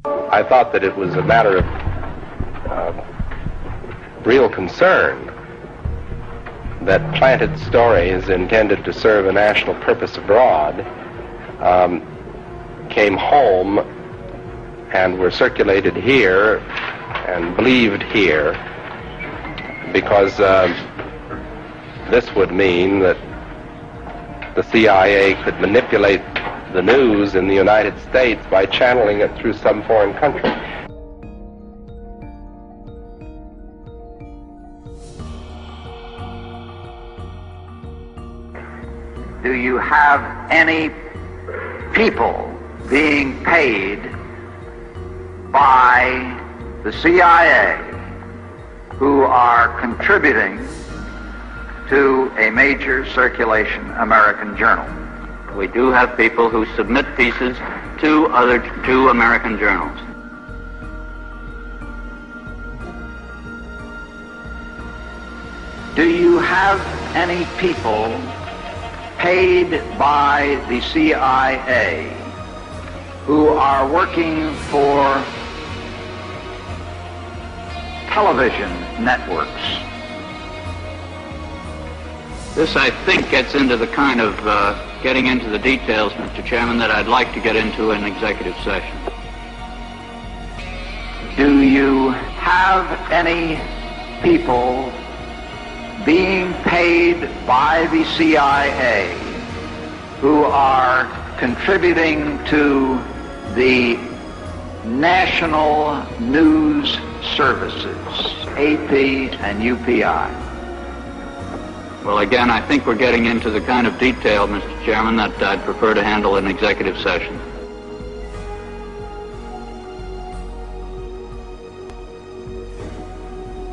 I thought that it was a matter of real concern that planted stories intended to serve a national purpose abroad came home and were circulated here and believed here, because this would mean that the CIA could manipulate the news in the United States by channeling it through some foreign country. Do you have any people being paid by the CIA who are contributing to a major circulation American journal? We do have people who submit pieces to two American journals. Do you have any people paid by the CIA who are working for television networks? This, I think, gets into the kind of getting into the details, Mr. Chairman, that I'd like to get into in executive session. Do you have any people being paid by the CIA who are contributing to the national news services, AP and UPI? Well, again, I think we're getting into the kind of detail, Mr. Chairman, that I'd prefer to handle in executive session.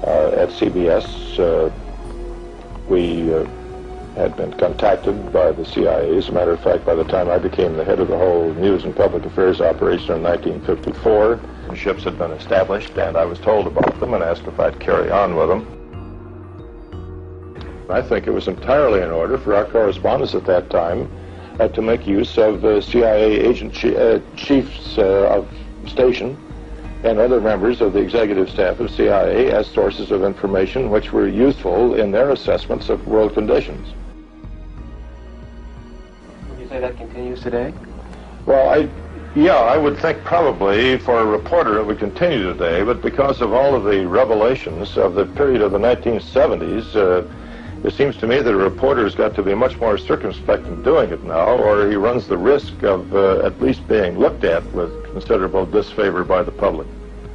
At CBS, we had been contacted by the CIA. As a matter of fact, by the time I became the head of the whole news and public affairs operation in 1954, ships had been established, and I was told about them and asked if I'd carry on with them. I think it was entirely in order for our correspondents at that time to make use of CIA agent chiefs of station and other members of the executive staff of CIA as sources of information which were useful in their assessments of world conditions. Would you say that continues today? Well, I would think probably for a reporter it would continue today, but because of all of the revelations of the period of the 1970s, it seems to me that a reporter's got to be much more circumspect in doing it now, or he runs the risk of at least being looked at with considerable disfavor by the public.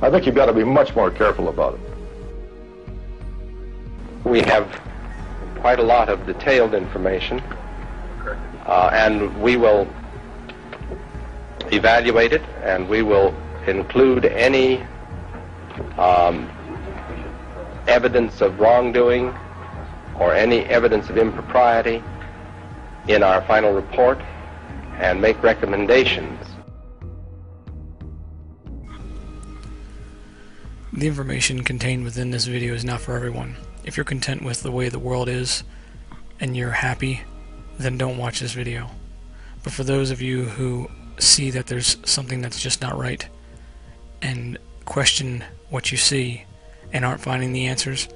I think you've got to be much more careful about it. We have quite a lot of detailed information, and we will evaluate it, and we will include any evidence of wrongdoing or any evidence of impropriety in our final report and make recommendations. The information contained within this video is not for everyone. If you're content with the way the world is and you're happy, then don't watch this video. But for those of you who see that there's something that's just not right and question what you see and aren't finding the answers,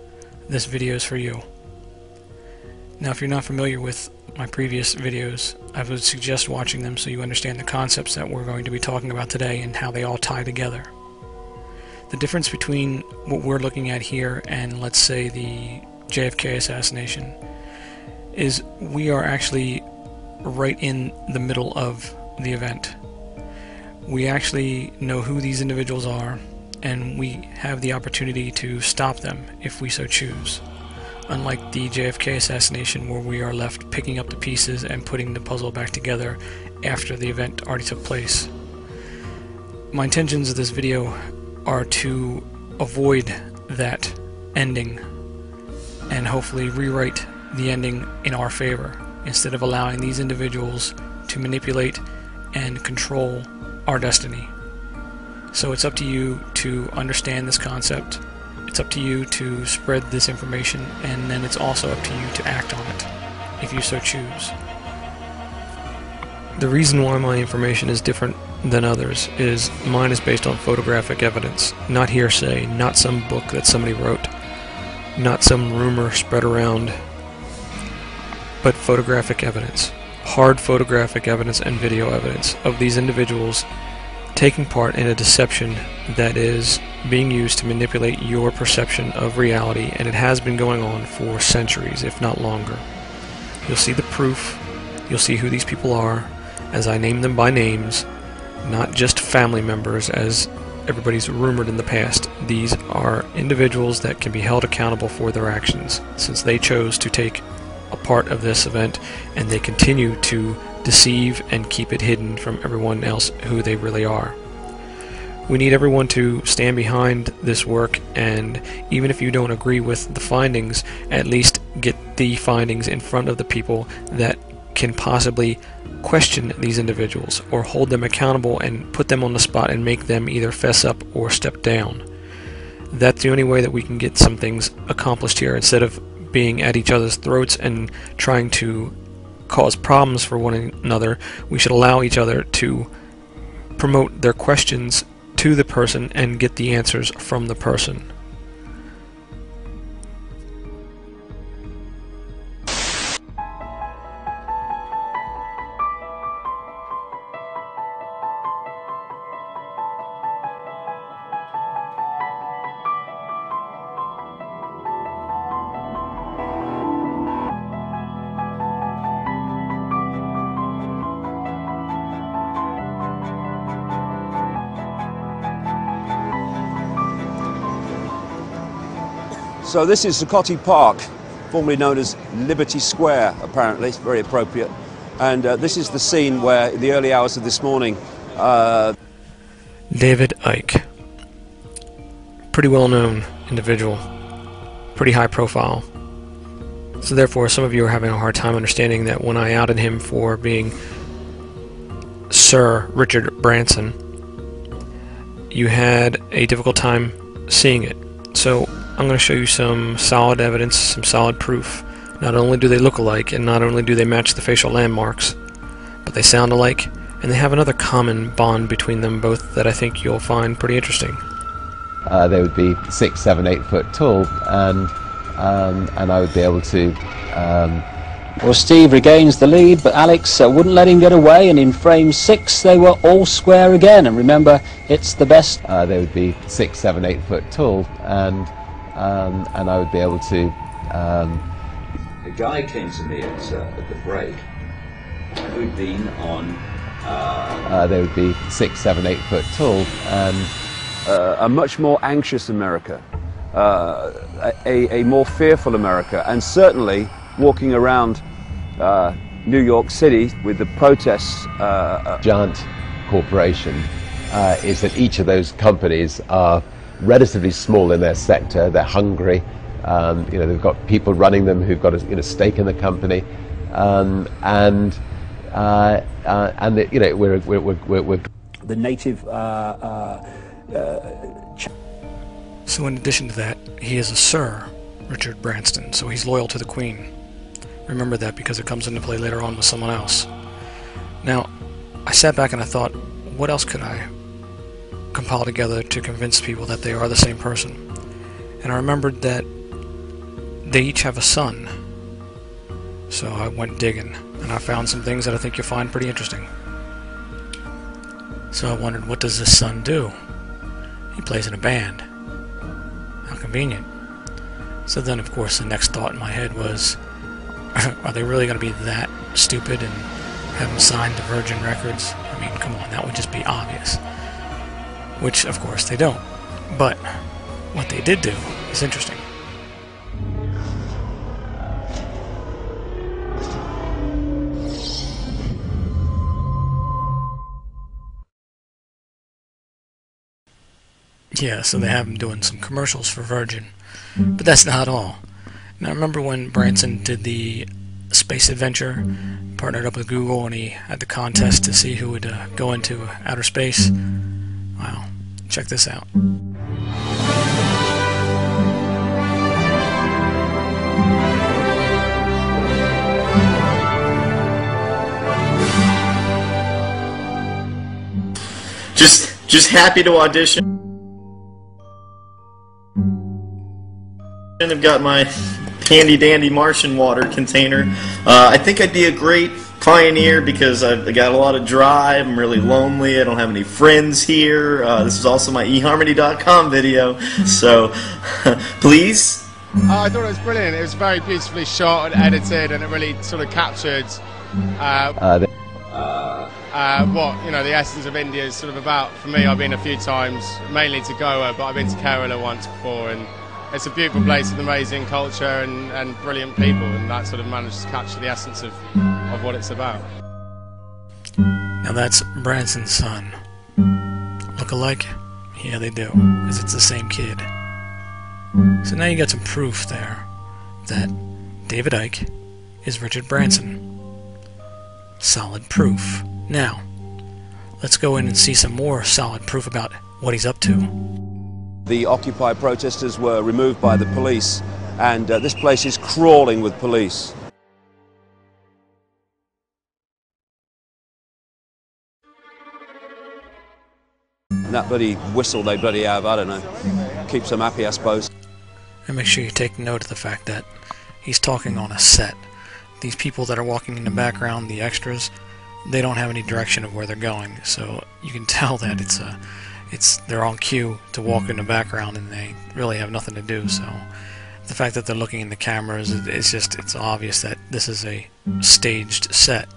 this video is for you. Now, if you're not familiar with my previous videos, I would suggest watching them so you understand the concepts that we're going to be talking about today and how they all tie together. The difference between what we're looking at here and, let's say, the JFK assassination is we are actually right in the middle of the event. We actually know who these individuals are, and we have the opportunity to stop them if we so choose. Unlike the JFK assassination, where we are left picking up the pieces and putting the puzzle back together after the event already took place. My intentions of this video are to avoid that ending and hopefully rewrite the ending in our favor instead of allowing these individuals to manipulate and control our destiny. So it's up to you to understand this concept. It's up to you to spread this information, and then it's also up to you to act on it if you so choose. The reason why my information is different than others is mine is based on photographic evidence, not hearsay, not some book that somebody wrote, not some rumor spread around, but photographic evidence, hard photographic evidence and video evidence of these individuals taking part in a deception that is being used to manipulate your perception of reality, and it has been going on for centuries, if not longer. You'll see the proof, you'll see who these people are, as I name them by names, not just family members as everybody's rumored in the past. These are individuals that can be held accountable for their actions, since they chose to take a part of this event, and they continue to deceive and keep it hidden from everyone else who they really are. We need everyone to stand behind this work, and even if you don't agree with the findings, at least get the findings in front of the people that can possibly question these individuals or hold them accountable and put them on the spot and make them either fess up or step down. That's the only way that we can get some things accomplished here, instead of being at each other's throats and trying to cause problems for one another. We should allow each other to promote their questions to the person and get the answers from the person. So this is Zuccotti Park, formerly known as Liberty Square, apparently. It's very appropriate. And this is the scene where, in the early hours of this morning... David Icke. Pretty well-known individual. Pretty high profile. So therefore, some of you are having a hard time understanding that when I outed him for being Sir Richard Branson, you had a difficult time seeing it. So I'm going to show you some solid evidence, some solid proof. Not only do they look alike, and not only do they match the facial landmarks, but they sound alike, and they have another common bond between them both that I think you'll find pretty interesting. They would be 6, 7, 8 foot tall, and I would be able to... Well, Steve regains the lead, but Alex wouldn't let him get away, and in frame 6 they were all square again, and remember, it's the best. They would be 6, 7, 8 foot tall, and I would be able to... A guy came to me at the break who'd been on... They would be 6, 7, 8 foot tall, and... a much more anxious America, a more fearful America, and certainly walking around New York City with the protests... Giant corporation is that each of those companies are relatively small in their sector. They're hungry. You know, they've got people running them who've got a stake in the company, and you know, we're the native. So in addition to that, he is a Sir Richard Branson, so he's loyal to the Queen. Remember that, because it comes into play later on with someone else. Now, I sat back and I thought, what else could I compile together to convince people that they are the same person? And I remembered that they each have a son. So I went digging, and I found some things that I think you'll find pretty interesting. So I wondered, what does this son do? He plays in a band. How convenient. So then, of course, the next thought in my head was, are they really going to be that stupid and have him sign to Virgin Records? I mean, come on, that would just be obvious. Which, of course, they don't. But what they did do is interesting. Yeah, so they have him doing some commercials for Virgin. But that's not all. Now, remember when Branson did the space adventure, partnered up with Google, and he had the contest to see who would go into outer space? Wow, check this out. just happy to audition. I've got my handy dandy Martian water container. I think I'd be a great pioneer because I've got a lot of drive. I'm really lonely. I don't have any friends here. This is also my eharmony.com video. So please. I thought it was brilliant. It was very beautifully shot and edited, and it really sort of captured what, you know, the essence of India is sort of about. For me, I've been a few times, mainly to Goa, but I've been to Kerala once before, and it's a beautiful place with amazing culture and brilliant people, and that sort of managed to capture the essence of what it's about. Now that's Branson's son. Look alike? Yeah, they do, because it's the same kid. So now you got some proof there that David Icke is Richard Branson. Solid proof. Now, let's go in and see some more solid proof about what he's up to. The Occupy protesters were removed by the police, and this place is crawling with police. And that bloody whistle they bloody have, I don't know, keeps them happy, I suppose. And make sure you take note of the fact that he's talking on a set. These people that are walking in the background, the extras, they don't have any direction of where they're going, so you can tell that they're on cue to walk in the background, and they really have nothing to do. So the fact that they're looking in the cameras, it's obvious that this is a staged set,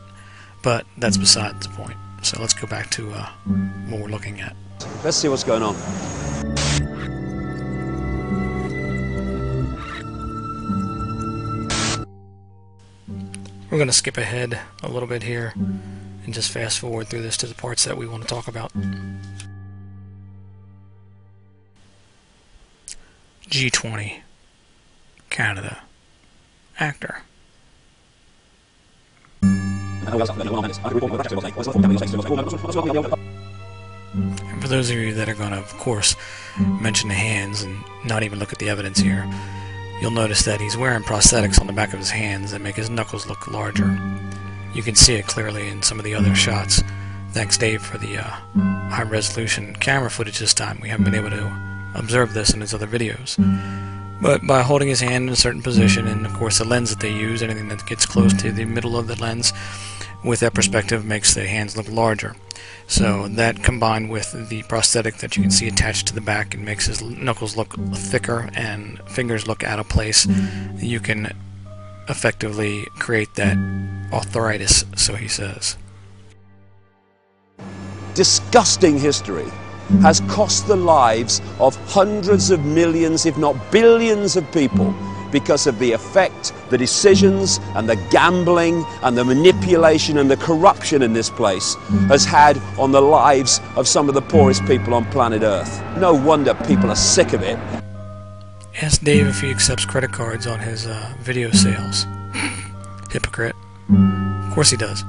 but that's besides the point. So let's go back to what we're looking at. Let's see what's going on. We're going to skip ahead a little bit here and just fast forward through this to the parts that we want to talk about. G20, Canada, actor. And for those of you that are going to, of course, mention the hands and not even look at the evidence here, you'll notice that he's wearing prosthetics on the back of his hands that make his knuckles look larger. You can see it clearly in some of the other shots. Thanks, Dave, for the high-resolution camera footage this time. We haven't been able to observe this in his other videos. But by holding his hand in a certain position, and of course the lens that they use, anything that gets close to the middle of the lens, with that perspective makes the hands look larger. So that combined with the prosthetic that you can see attached to the back, and makes his knuckles look thicker and fingers look out of place, you can effectively create that arthritis, so he says. Disgusting history has cost the lives of hundreds of millions, if not billions of people, because of the effect the decisions and the gambling and the manipulation and the corruption in this place has had on the lives of some of the poorest people on planet Earth. No wonder people are sick of it. Ask Dave if he accepts credit cards on his video sales. Hypocrite. Of course he does.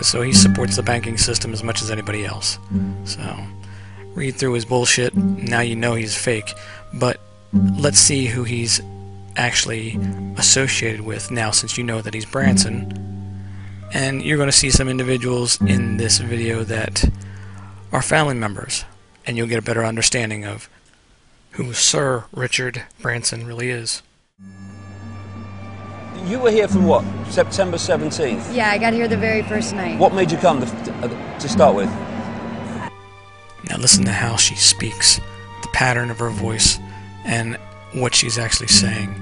So he supports the banking system as much as anybody else. So read through his bullshit. Now you know he's fake. But let's see who he's actually associated with now, since you know that he's Branson. And you're going to see some individuals in this video that are family members, and you'll get a better understanding of who Sir Richard Branson really is. You were here from what? September 17th? Yeah, I got here the very first night. What made you come to start with? Now listen to how she speaks, the pattern of her voice, and what she's actually saying.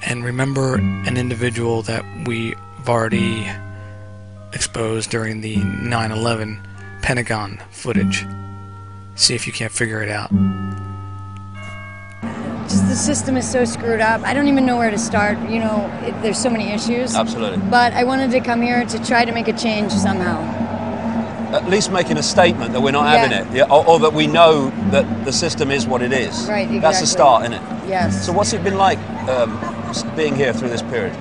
And remember an individual that we've already exposed during the 9/11 Pentagon footage. See if you can't figure it out. Just the system is so screwed up. I don't even know where to start. You know, there's so many issues. Absolutely. But I wanted to come here to try to make a change somehow. At least making a statement that we're not having it, yeah? Or that we know that the system is what it is. Right, exactly. That's the start, isn't it? Yes. So what's it been like being here through this period?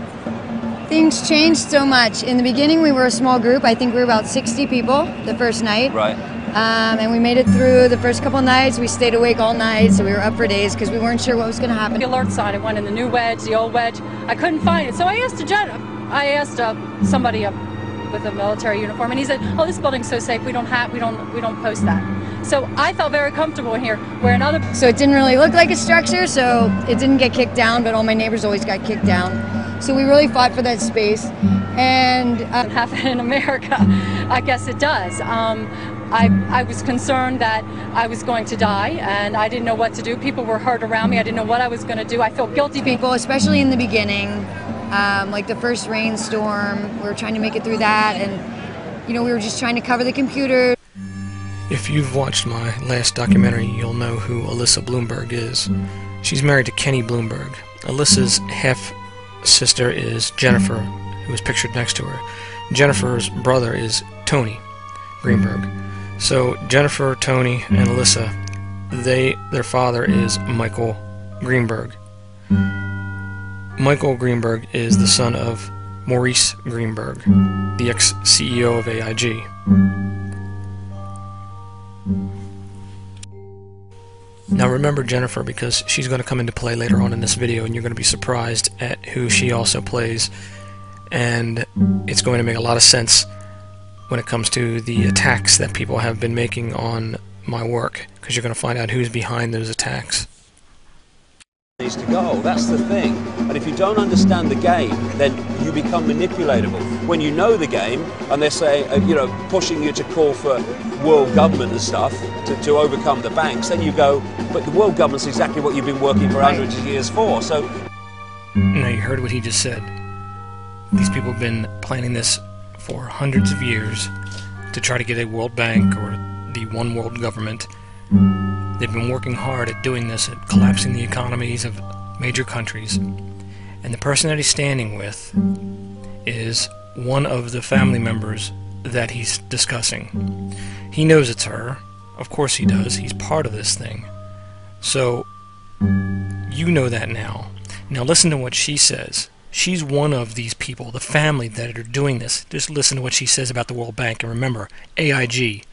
Things changed so much. In the beginning, we were a small group. I think we were about 60 people the first night. Right. And we made it through the first couple nights. We stayed awake all night, so we were up for days because we weren't sure what was going to happen. The alert sign, it went in the new wedge, the old wedge. I couldn't find it, so I asked somebody with a military uniform, and he said, "Oh, this building's so safe. We don't post that." So I felt very comfortable in here, where another. So it didn't really look like a structure, so it didn't get kicked down, but all my neighbors always got kicked down. So we really fought for that space, and happen in America, I guess it does. I was concerned that I was going to die, and I didn't know what to do. People were hurt around me. I didn't know what I was going to do. I felt guilty. People, especially in the beginning, like the first rainstorm, we were trying to make it through that, and we were just trying to cover the computer. If you've watched my last documentary, you'll know who Alyssa Bloomberg is. She's married to Kenny Bloomberg. Alyssa's half-sister is Jennifer, who is pictured next to her. Jennifer's brother is Tony Greenberg. So Jennifer, Tony, and Alyssa, their father is Michael Greenberg. Michael Greenberg is the son of Maurice Greenberg, the ex-CEO of AIG. Now remember Jennifer, because she's going to come into play later on in this video, and you're going to be surprised at who she also plays, and it's going to make a lot of sense when it comes to the attacks that people have been making on my work, because you're going to find out who's behind those attacks. Needs to go. That's the thing. And if you don't understand the game, then you become manipulatable. When you know the game, and they say, pushing you to call for world government and stuff to overcome the banks, then you go, but the world government's exactly what you've been working for hundreds of years for. So, now you heard what he just said. These people have been planning this for hundreds of years to try to get a World Bank or the one world government. They've been working hard at doing this, at collapsing the economies of major countries. And the person that he's standing with is one of the family members that he's discussing. He knows it's her. Of course he does. He's part of this thing. So, you know that now. Now listen to what she says. She's one of these people, the family that are doing this. Just listen to what she says about the World Bank. And remember, AIG,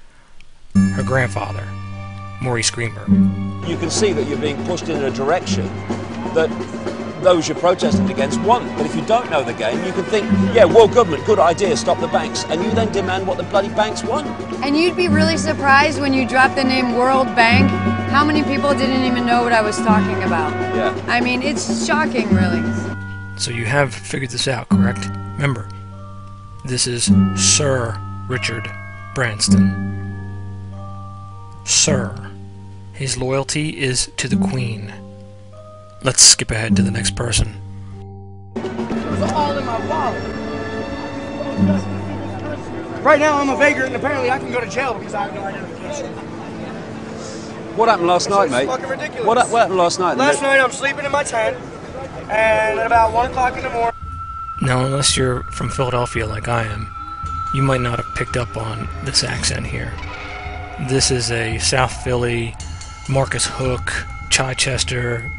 her grandfather, Maurice Greenberg. You can see that you're being pushed in a direction that those you're protesting against want. But if you don't know the game, you can think, yeah, world government, good idea, stop the banks. And you then demand what the bloody banks want. And you'd be really surprised when you drop the name World Bank, how many people didn't even know what I was talking about. Yeah. I mean, it's shocking, really. So you have figured this out, correct? Remember, this is Sir Richard Branson. Sir. His loyalty is to the Queen. Let's skip ahead to the next person. It was all in my wallet. Right now I'm a vagrant, and apparently I can go to jail because I have no identification. What happened last night, mate? It's fucking ridiculous. What happened last night? Last night I'm sleeping in my tent, and at about 1 o'clock in the morning... Now, unless you're from Philadelphia like I am, you might not have picked up on this accent here. This is a South Philly, Marcus Hook, Chichester,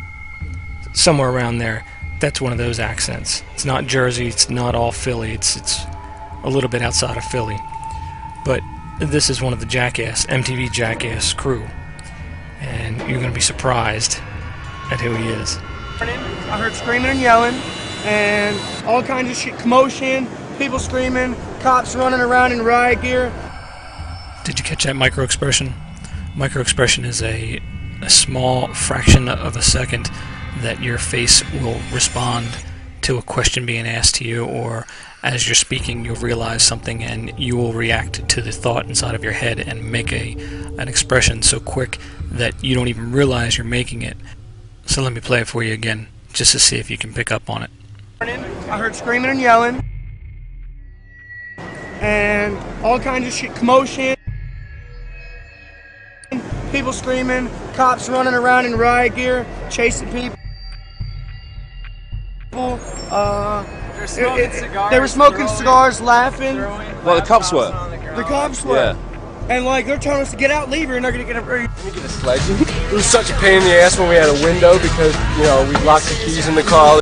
somewhere around there. That's one of those accents. It's not Jersey, it's not all Philly, it's a little bit outside of Philly. But this is one of the MTV Jackass crew. And you're going to be surprised at who he is. I heard screaming and yelling, and all kinds of shit, commotion, people screaming, cops running around in riot gear. Did you catch that micro-expression? Micro-expression is a small fraction of a second that your face will respond to a question being asked to you, or as you're speaking you'll realize something and you will react to the thought inside of your head and make an expression so quick that you don't even realize you're making it. So let me play it for you again, just to see if you can pick up on it. I heard screaming and yelling, and all kinds of shit, commotion. People screaming, cops running around in riot gear, chasing people. They were smoking cigars, laughing. Well, the cops were. The cops were. Yeah. And like they're telling us to get out, leave here, and they're gonna get a sledge. It was such a pain in the ass when we had a window because we locked the keys in the car.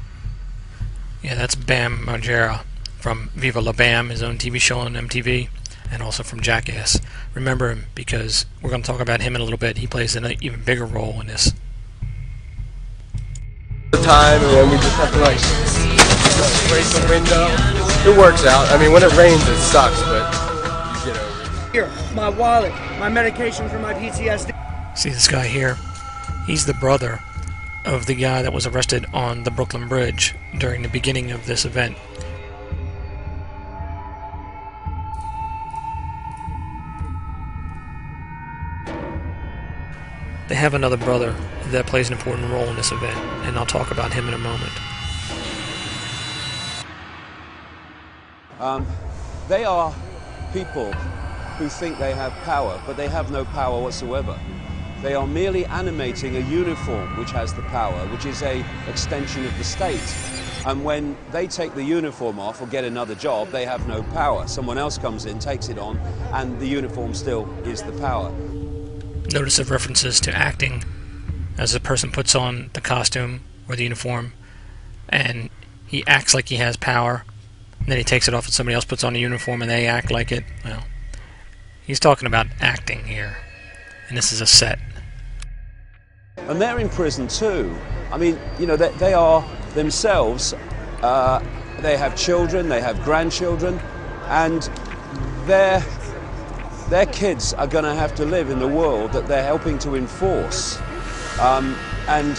Yeah, that's Bam Margera from Viva La Bam, his own TV show on MTV. And also from Jackass. Remember him because we're going to talk about him in a little bit. He plays an even bigger role in this. The time, and then we just have to scrape the window. It works out. I mean, when it rains, it sucks, but you get over it. Here, my wallet, my medication for my PTSD. See this guy here? He's the brother of the guy that was arrested on the Brooklyn Bridge during the beginning of this event. They have another brother that plays an important role in this event, and I'll talk about him in a moment. They are people who think they have power, but they have no power whatsoever. They are merely animating a uniform which has the power, which is an extension of the state. And when they take the uniform off or get another job, they have no power. Someone else comes in, takes it on, and the uniform still is the power. Notice of references to acting as a person puts on the costume or the uniform and he acts like he has power, and then he takes it off and somebody else puts on a uniform and they act like it. Well, he's talking about acting here, and this is a set. And they're in prison too. I mean, you know, they are themselves, they have children, they have grandchildren, and their kids are going to have to live in the world that they're helping to enforce. And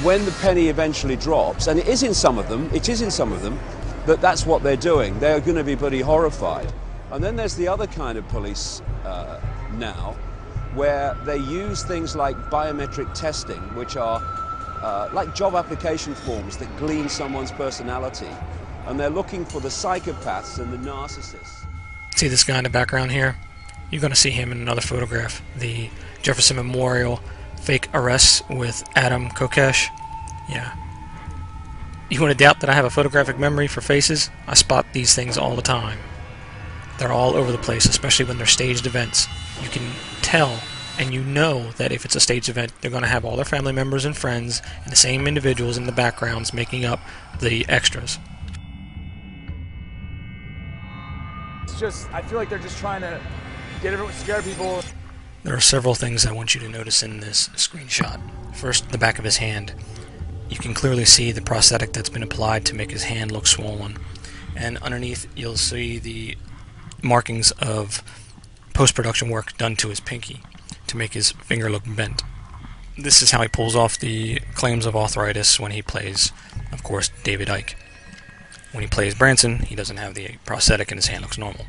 when the penny eventually drops, and it is in some of them, that's what they're doing. They're going to be bloody horrified. And then there's the other kind of police now, where they use things like biometric testing, which are like job application forms that glean someone's personality. And they're looking for the psychopaths and the narcissists. See this guy in the background here? You're going to see him in another photograph. The Jefferson Memorial fake arrests with Adam Kokesh. Yeah. You want to doubt that I have a photographic memory for faces? I spot these things all the time. They're all over the place, especially when they're staged events. You can tell and you know that if it's a staged event, they're going to have all their family members and friends and the same individuals in the backgrounds making up the extras. Just, I feel like they're just trying to get everyone, scare people. There are several things I want you to notice in this screenshot. First, the back of his hand. You can clearly see the prosthetic that's been applied to make his hand look swollen. And underneath, you'll see the markings of post-production work done to his pinky to make his finger look bent. This is how he pulls off the claims of arthritis when he plays, of course, David Icke. When he plays Branson, he doesn't have the prosthetic and his hand looks normal.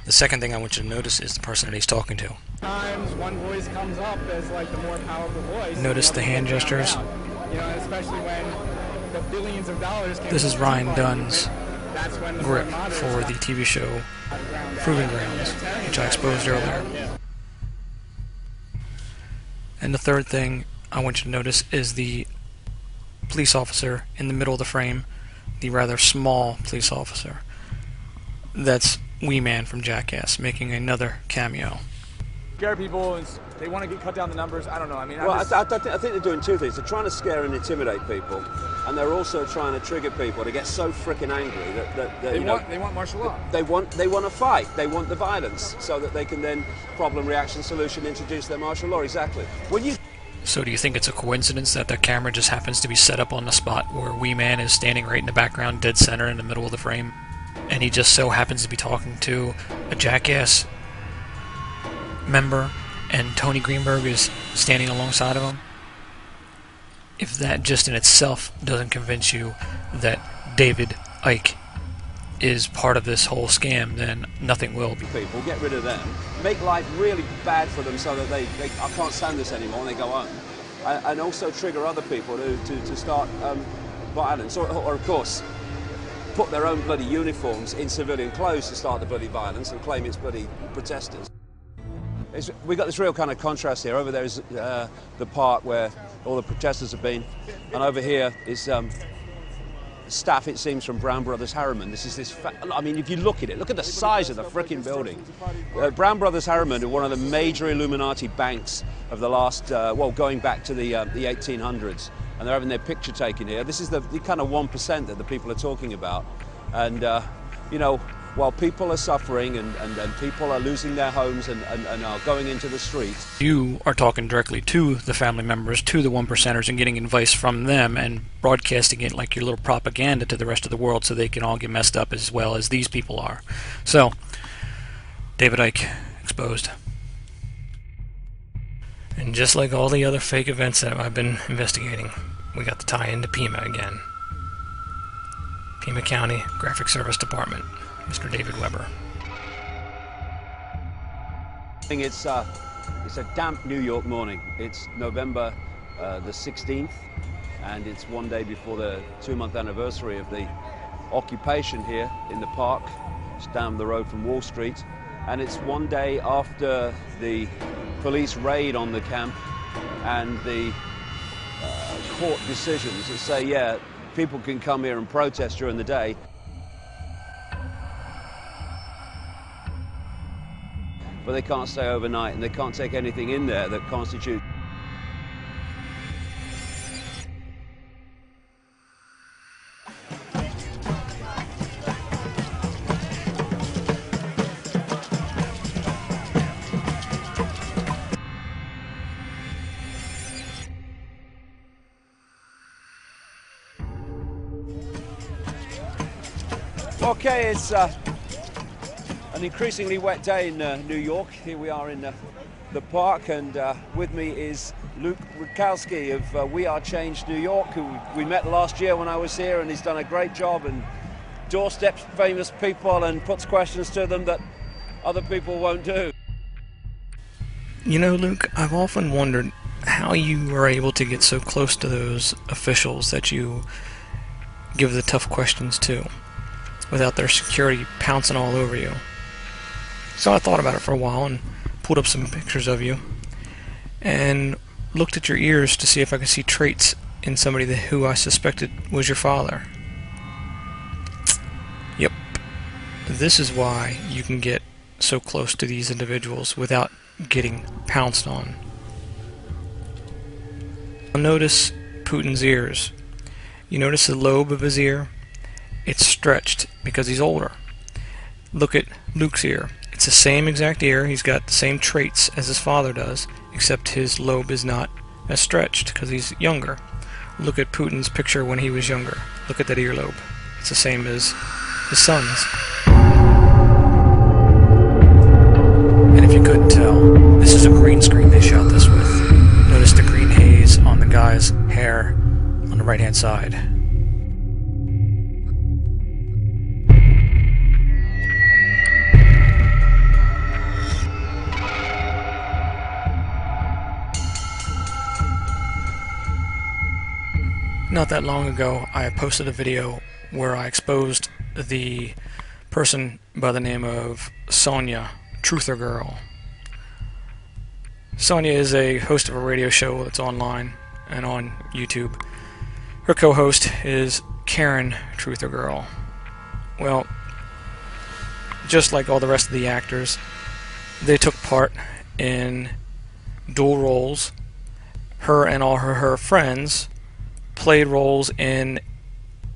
The second thing I want you to notice is the person that he's talking to. Sometimes one voice comes up as like the more powerful voice. Notice the hand gestures. You know, especially when the billions of dollars. This is Ryan Dunn's grip for the TV show Proving Grounds, which I exposed earlier. And the third thing I want you to notice is the police officer in the middle of the frame. The rather small police officer. That's Wee Man from Jackass, making another cameo. Scare people, and they want to cut down the numbers. I don't know. I mean, well, I think they're doing two things. They're trying to scare and intimidate people, and they're also trying to trigger people to get so freaking angry that they want martial law. They want to fight. They want the violence, so that they can then problem, reaction, solution, introduce their martial law. Exactly. When you. So do you think it's a coincidence that the camera just happens to be set up on the spot where Wee Man is standing right in the background, dead center in the middle of the frame, and he just so happens to be talking to a Jackass member, and Tony Greenberg is standing alongside of him? If that just in itself doesn't convince you that David Icke is part of this whole scam, then nothing will. People, get rid of them, make life really bad for them so that they I can't stand this anymore, and they go home. And also trigger other people to start violence, or of course, put their own bloody uniforms in civilian clothes to start the bloody violence and claim it's bloody protesters. We've got this real kind of contrast here. Over there is the part where all the protesters have been, and over here is staff, it seems, from Brown Brothers Harriman. This is I mean, if you look at it, look at the size of the frickin' building. Brown Brothers Harriman are one of the major Illuminati banks of the last, well, going back to the 1800s, and they're having their picture taken here. This is the kind of 1% that the people are talking about, and you know, while people are suffering and people are losing their homes and are going into the streets. You are talking directly to the family members, to the 1%ers, and getting advice from them and broadcasting it like your little propaganda to the rest of the world so they can all get messed up as well as these people are. So, David Icke exposed. And just like all the other fake events that I've been investigating, we got the tie into Pima again. Pima County Graphic Service Department, Mr. David Weber. It's a damp New York morning. It's November the 16th, and it's one day before the 2-month anniversary of the occupation here in the park. It's down the road from Wall Street, and it's one day after the police raid on the camp and the court decisions that say, yeah, people can come here and protest during the day. But they can't stay overnight, and they can't take anything in there that constitutes. Okay, it's an increasingly wet day in New York. Here we are in the park, and with me is Luke Rukowski of We Are Change New York, who we met last year when I was here, and he's done a great job and doorsteps famous people and puts questions to them that other people won't do. You know, Luke, I've often wondered how you were able to get so close to those officials that you give the tough questions to without their security pouncing all over you. So I thought about it for a while and pulled up some pictures of you and looked at your ears to see if I could see traits in somebody who I suspected was your father. Yep. This is why you can get so close to these individuals without getting pounced on. Notice Putin's ears. You notice the lobe of his ear? It's stretched because he's older. Look at Luke's ear. It's the same exact ear. He's got the same traits as his father does, except his lobe is not as stretched because he's younger. Look at Putin's picture when he was younger. Look at that earlobe. It's the same as his son's. And if you couldn't tell, this is a green screen they shot this with. Notice the green haze on the guy's hair on the right-hand side. Not that long ago, I posted a video where I exposed the person by the name of Sonia, Truther Girl. Sonia is a host of a radio show that's online and on YouTube. Her co-host is Karen Truther Girl. Well, just like all the rest of the actors, they took part in dual roles. Her and all her friends played roles in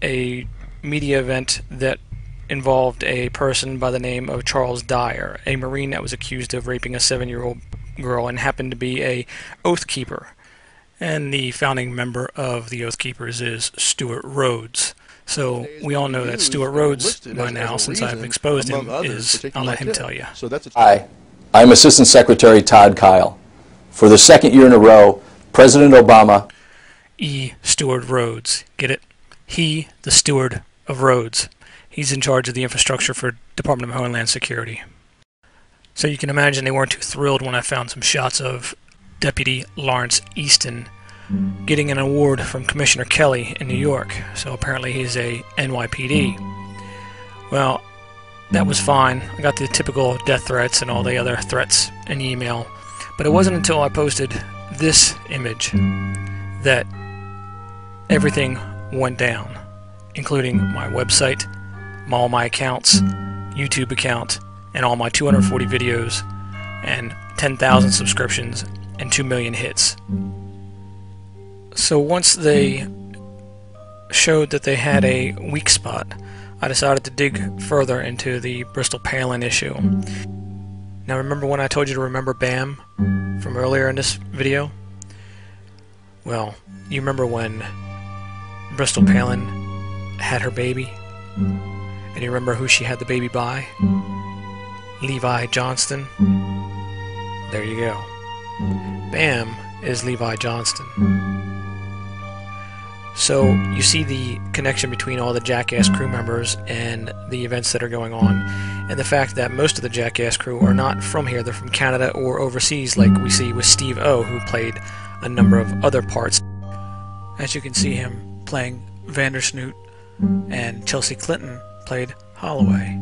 a media event that involved a person by the name of Charles Dyer, a Marine that was accused of raping a 7-year-old girl and happened to be a Oath Keeper. And the founding member of the Oath Keepers is Stuart Rhodes. So we all know that Stuart Rhodes by now, since I've exposed him, is, I'll let him tell you. Hi, I'm Assistant Secretary Todd Kyle. For the second year in a row, President Obama... E. Stuart Rhodes. Get it? He, the steward of Rhodes. He's in charge of the infrastructure for Department of Homeland Security. So you can imagine they weren't too thrilled when I found some shots of Deputy Lawrence Easton getting an award from Commissioner Kelly in New York. So apparently he's a NYPD. Well, that was fine. I got the typical death threats and all the other threats in email. But it wasn't until I posted this image that everything went down, including my website, all my accounts, YouTube account, and all my 240 videos, and 10,000 subscriptions, and 2 million hits. So once they showed that they had a weak spot, I decided to dig further into the Bristol Palin issue. Now remember when I told you to remember Bam from earlier in this video? Well, you remember when Bristol Palin had her baby? And you remember who she had the baby by? Levi Johnston. There you go. Bam is Levi Johnston. So you see the connection between all the Jackass crew members and the events that are going on, and the fact that most of the Jackass crew are not from here, they're from Canada or overseas, like we see with Steve O, who played a number of other parts. As you can see him playing Vandersnoot, and Chelsea Clinton played Holloway,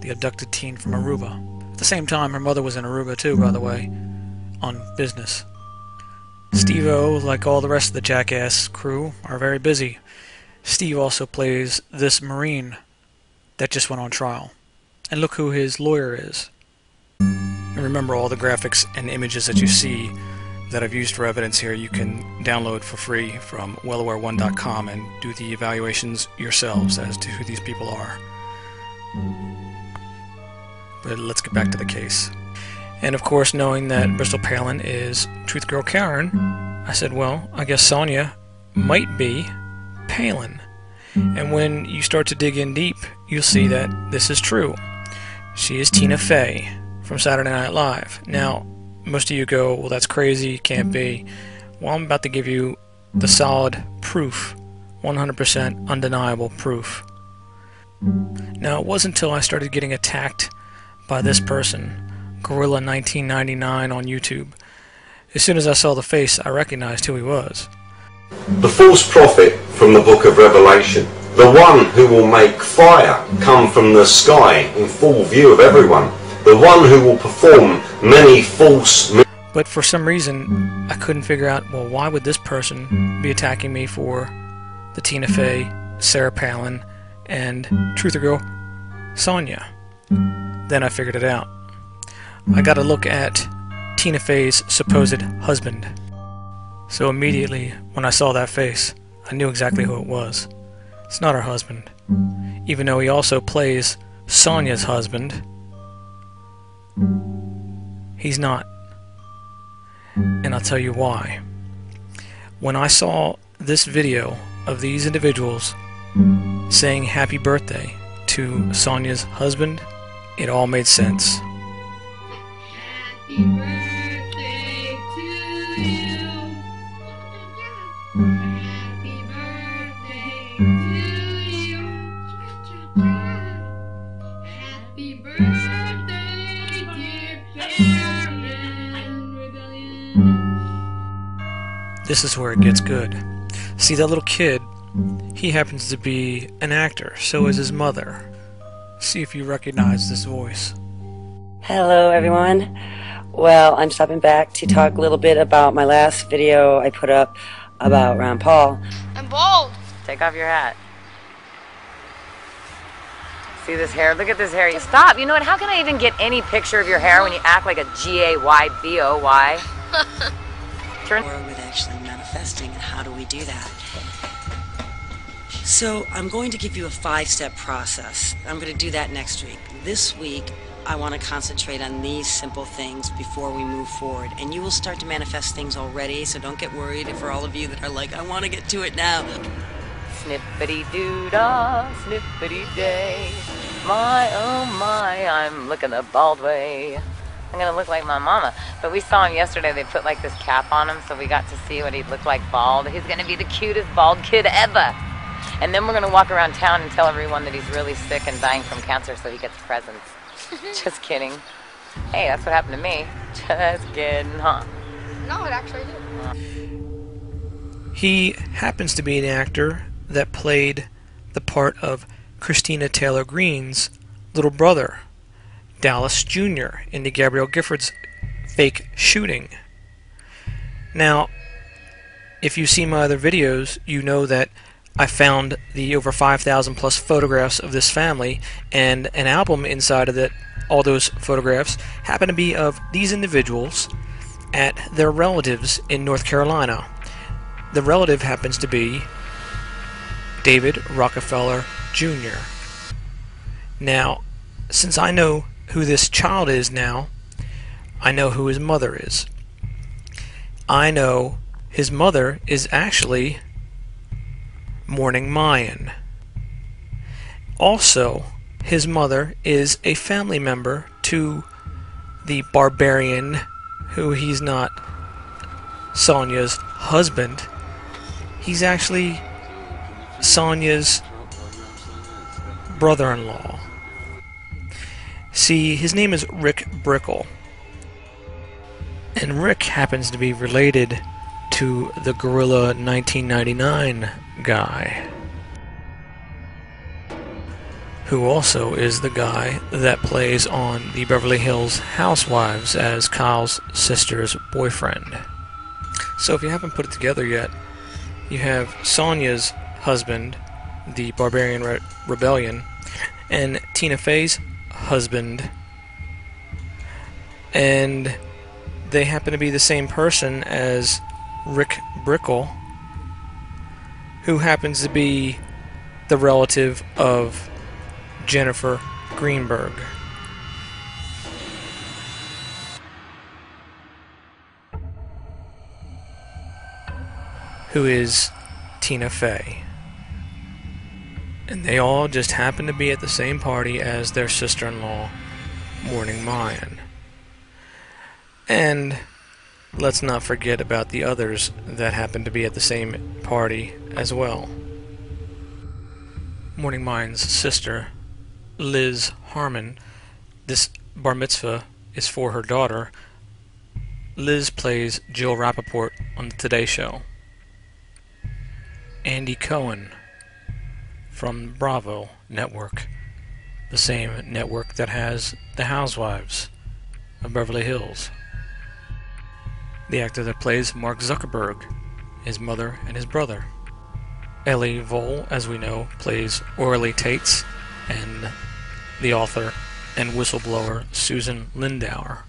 the abducted teen from Aruba. At the same time, her mother was in Aruba too, by the way, on business. Steve-O, like all the rest of the Jackass crew, are very busy. Steve also plays this Marine that just went on trial. And look who his lawyer is. And remember, all the graphics and images that you see that I've used for evidence here, you can download for free from wellaware1.com and do the evaluations yourselves as to who these people are. But let's get back to the case. And of course, knowing that Bristol Palin is Truth Girl Karen, I said, well, I guess Sonia might be Palin. And when you start to dig in deep, you'll see that this is true. She is Tina Fey from Saturday Night Live. Now, most of you go, well, that's crazy, can't be. Well, I'm about to give you the solid proof, 100% undeniable proof. Now, it wasn't until I started getting attacked by this person, Gorilla 1999 on YouTube. As soon as I saw the face, I recognized who he was. The false prophet from the book of Revelation, the one who will make fire come from the sky in full view of everyone, the one who will perform many false miracles. But for some reason, I couldn't figure out, well, why would this person be attacking me for the Tina Fey, Sarah Palin, and Truther Girl Sonia? Then I figured it out. I got to look at Tina Fey's supposed husband. So immediately, when I saw that face, I knew exactly who it was. It's not her husband. Even though he also plays Sonia's husband, he's not. And I'll tell you why. When I saw this video of these individuals saying happy birthday to Sonia's husband, it all made sense. Happy birthday to you. Happy birthday to you. Happy birthday, dear Karen. This is where it gets good. See, that little kid, he happens to be an actor, so is his mother. See if you recognize this voice. Hello everyone. Well, I'm stopping back to talk a little bit about my last video I put up about Ron Paul. I'm bald. Take off your hat. See this hair? Look at this hair. Stop! You know what? How can I even get any picture of your hair when you act like a G-A-Y-B-O-Y? Turn with actually manifesting, and how do we do that? So I'm going to give you a 5-step process. I'm going to do that next week. This week, I want to concentrate on these simple things before we move forward. And you will start to manifest things already, so don't get worried. And for all of you that are like, I want to get to it now. Snippity-doo-dah, snippity-day. My, oh my, I'm looking the bald way. I'm going to look like my mama. But we saw him yesterday. They put like this cap on him, so we got to see what he'd look like bald. He's going to be the cutest bald kid ever. And then we're going to walk around town and tell everyone that he's really sick and dying from cancer so he gets presents. Just kidding. Hey, that's what happened to me. Just kidding, huh? No, it actually did. He happens to be an actor that played the part of Christina Taylor Greene's little brother, Dallas Jr., in the Gabrielle Giffords fake shooting. Now, if you see my other videos, you know that I found the over 5,000 plus photographs of this family, and an album inside of it. All those photographs happen to be of these individuals at their relatives in North Carolina. The relative happens to be David Rockefeller Jr. Now, since I know who this child is now, I know who his mother is. I know his mother is actually Morning Mayan. Also, his mother is a family member to the barbarian, who he's not Sonya's husband. He's actually Sonya's brother-in-law. See, his name is Rick Brickle. And Rick happens to be related to the Gorilla 1999 guy, who also is the guy that plays on the Beverly Hills Housewives as Kyle's sister's boyfriend. So if you haven't put it together yet, you have Sonya's husband, the Barbarian Rebellion, and Tina Fey's husband, and they happen to be the same person as Rick Brickle, who happens to be the relative of Jennifer Greenberg. Who is Tina Fey. And they all just happen to be at the same party as their sister-in-law, Morning Mayan. And let's not forget about the others that happen to be at the same party as well. Morning Mayan's sister, Liz Harmon. This bar mitzvah is for her daughter. Liz plays Jill Rappaport on the Today Show. Andy Cohen from Bravo Network, the same network that has The Housewives of Beverly Hills. The actor that plays Mark Zuckerberg, his mother and his brother. Ellie Vole, as we know, plays Orly Tates, and the author and whistleblower Susan Lindauer.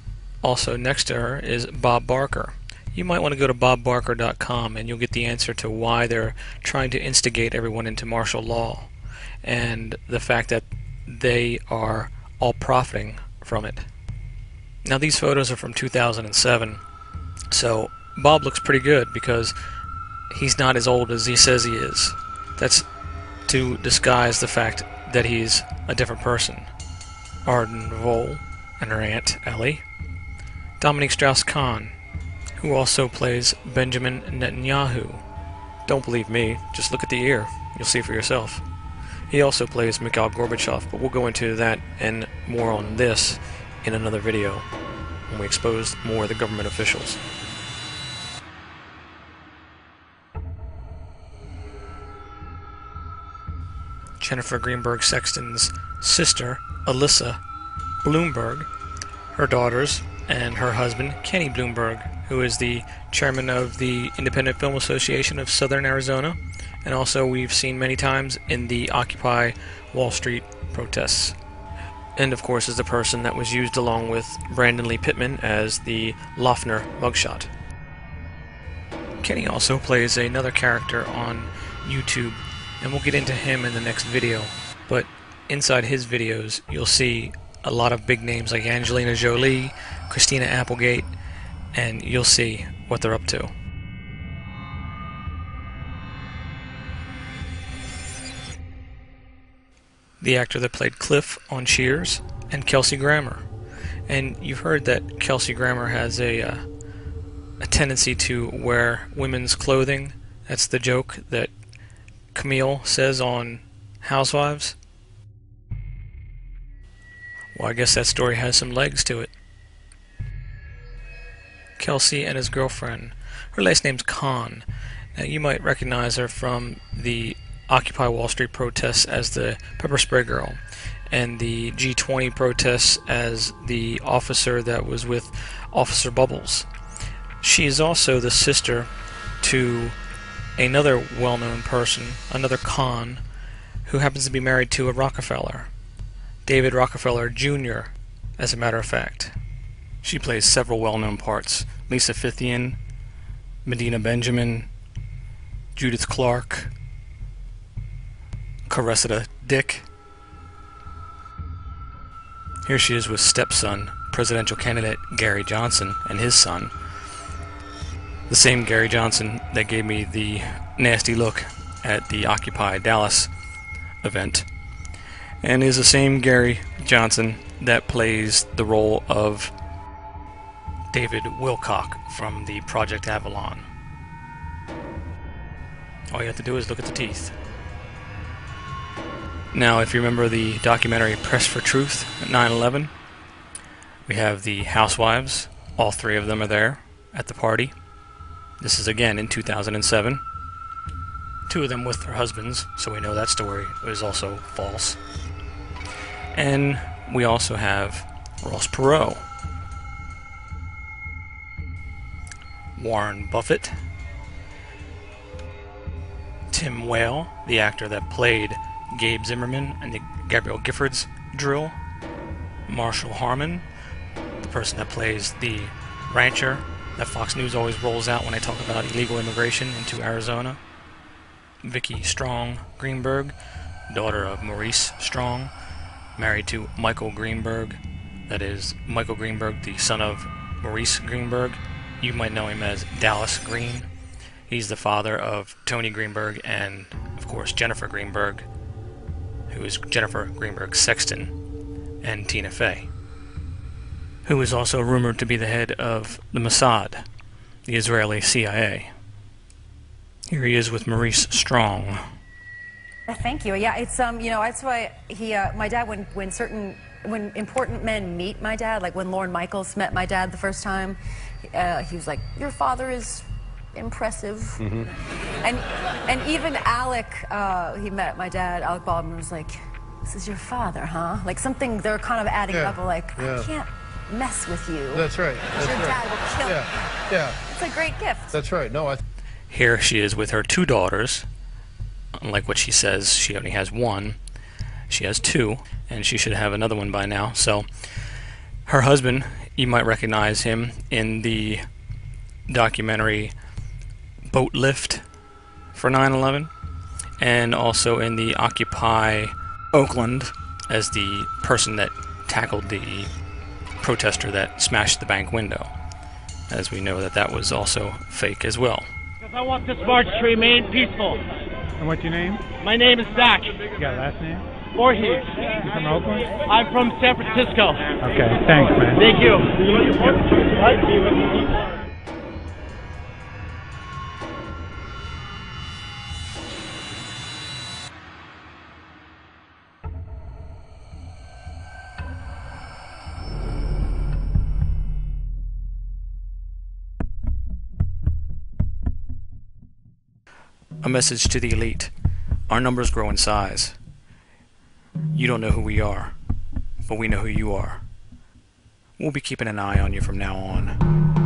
Also next to her is Bob Barker. You might want to go to bobbarker.com and you'll get the answer to why they're trying to instigate everyone into martial law, and the fact that they are all profiting from it. Now these photos are from 2007, so Bob looks pretty good because he's not as old as he says he is. That's to disguise the fact that he's a different person. Arden Vole and her aunt Ellie. Dominique Strauss-Kahn, who also plays Benjamin Netanyahu. Don't believe me, just look at the ear. You'll see for yourself. He also plays Mikhail Gorbachev, but we'll go into that and more on this in another video when we expose more of the government officials. Jennifer Greenberg Sexton's sister, Alyssa Bloomberg, her daughters, and her husband, Kenny Bloomberg, who is the chairman of the Independent Film Association of Southern Arizona, and also we've seen many times in the Occupy Wall Street protests. And of course is the person that was used along with Brandon Lee Pittman as the Loeffner mugshot. Kenny also plays another character on YouTube, and we'll get into him in the next video, but inside his videos you'll see a lot of big names like Angelina Jolie, Christina Applegate, and you'll see what they're up to. The actor that played Cliff on Cheers, and Kelsey Grammer. And you've heard that Kelsey Grammer has a tendency to wear women's clothing. That's the joke that Camille says on Housewives. Well, I guess that story has some legs to it. Kelsey and his girlfriend. Her last name's Khan. Now, you might recognize her from the Occupy Wall Street protests as the pepper spray girl, and the G20 protests as the officer that was with Officer Bubbles. She is also the sister to another well-known person, another Khan, who happens to be married to a Rockefeller. David Rockefeller Jr., as a matter of fact. She plays several well-known parts. Lisa Fithian, Medina Benjamin, Judith Clark, Cressida dick. Here she is with stepson, presidential candidate Gary Johnson, and his son. The same Gary Johnson that gave me the nasty look at the Occupy Dallas event, and is the same Gary Johnson that plays the role of David Wilcock from the Project Avalon. All you have to do is look at the teeth. Now, if you remember the documentary Press for Truth at 9/11, we have the housewives. All three of them are there at the party. This is again in 2007. Two of them with their husbands, so we know that story is also false. And we also have Ross Perot, Warren Buffett, Tim Whale, the actor that played Gabe Zimmerman and the Gabrielle Giffords drill, Marshall Harmon, the person that plays the rancher that Fox News always rolls out when they talk about illegal immigration into Arizona, Vicky Strong Greenberg, daughter of Maurice Strong, married to Michael Greenberg, that is Michael Greenberg, the son of Maurice Greenberg. You might know him as Dallas Green. He's the father of Tony Greenberg and, of course, Jennifer Greenberg, who is Jennifer Greenberg Sexton, and Tina Fey, who is also rumored to be the head of the Mossad, the Israeli CIA. Here he is with Maurice Strong. Thank you. Yeah, it's you know, that's why my dad, when important men meet my dad, like when Lorne Michaels met my dad the first time, he was like, "Your father is impressive." Mm-hmm. And even Alec, he met my dad, Alec Baldwin, was like, "This is your father, huh?" Like something they're kind of adding up, like, "I can't mess with you." That's right. Your dad will kill me. Yeah. It's a great gift. That's right. No, Here she is with her two daughters. Unlike what she says, she only has one. She has two, and she should have another one by now. So her husband, you might recognize him in the documentary Boat Lift for 9/11, and also in the Occupy Oakland as the person that tackled the protester that smashed the bank window, as we know that that was also fake as well. Because I want this march to remain peaceful. And what's your name? My name is Zach. You got a last name? Voorhees. You from Oakland? I'm from San Francisco. Okay, thanks, man. Thank you. A message to the elite. Our numbers grow in size. You don't know who we are, but we know who you are. We'll be keeping an eye on you from now on.